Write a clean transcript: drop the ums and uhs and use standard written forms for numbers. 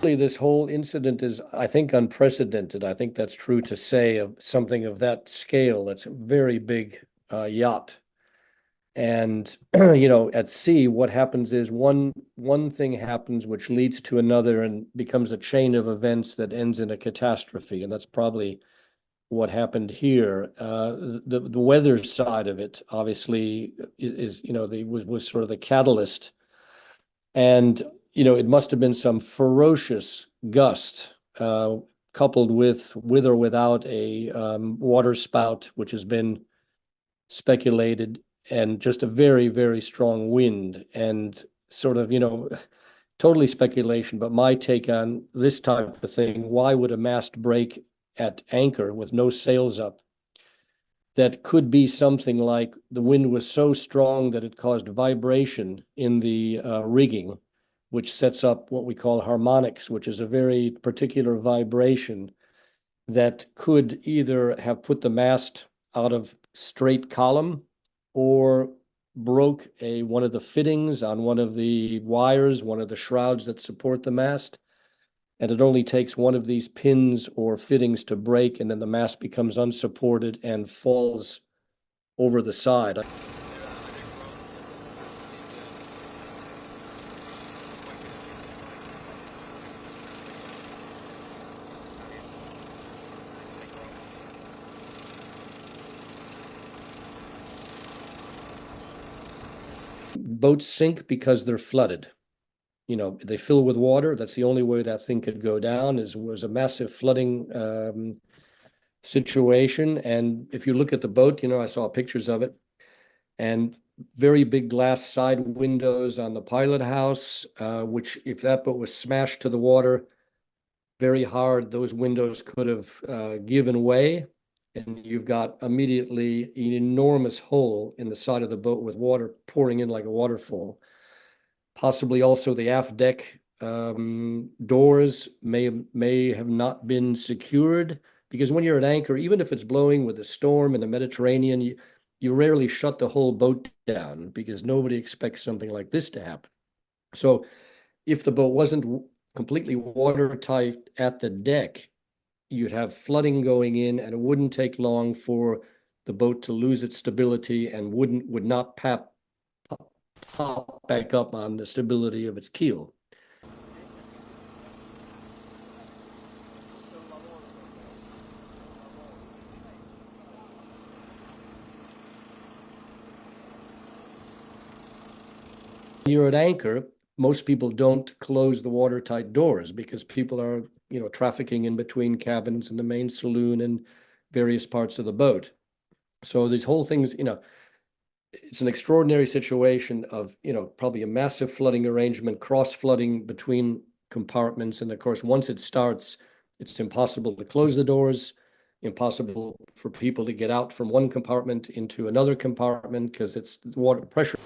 This whole incident is, I think, unprecedented. I think that's true to say of something of that scale. That's a very big yacht. And at sea, what happens is one thing happens which leads to another and becomes a chain of events that ends in a catastrophe. And that's probably what happened here. The weather side of it, obviously, was sort of the catalyst. And it must have been some ferocious gust, coupled with or without a waterspout, which has been speculated, and just a very, very strong wind. And sort of, totally speculation, but my take on this type of thing: why would a mast break at anchor with no sails up? That could be something like the wind was so strong that it caused vibration in the rigging, which sets up what we call harmonics, which is a very particular vibration that could either have put the mast out of straight column or broke one of the fittings on one of the wires, one of the shrouds that support the mast. And it only takes one of these pins or fittings to break, and then the mast becomes unsupported and falls over the side. Boats sink because they're flooded. They fill with water. That's the only way that thing could go down. Was a massive flooding situation. And if you look at the boat, I saw pictures of it, and very big glass side windows on the pilot house, which, if that boat was smashed to the water very hard, those windows could have given way. And you've got immediately an enormous hole in the side of the boat with water pouring in like a waterfall. Possibly also the aft deck doors may have not been secured, because when you're at anchor, even if it's blowing with a storm in the Mediterranean, you rarely shut the whole boat down, because nobody expects something like this to happen. So if the boat wasn't completely watertight at the deck, you'd have flooding going in, and it wouldn't take long for the boat to lose its stability and would not pop back up on the stability of its keel. When you're at anchor, most people don't close the watertight doors, because people are, trafficking in between cabins and the main saloon and various parts of the boat. So these whole things, it's an extraordinary situation of, probably a massive flooding arrangement, cross flooding between compartments. And of course, once it starts, it's impossible to close the doors, impossible for people to get out from one compartment into another compartment, because it's water pressure.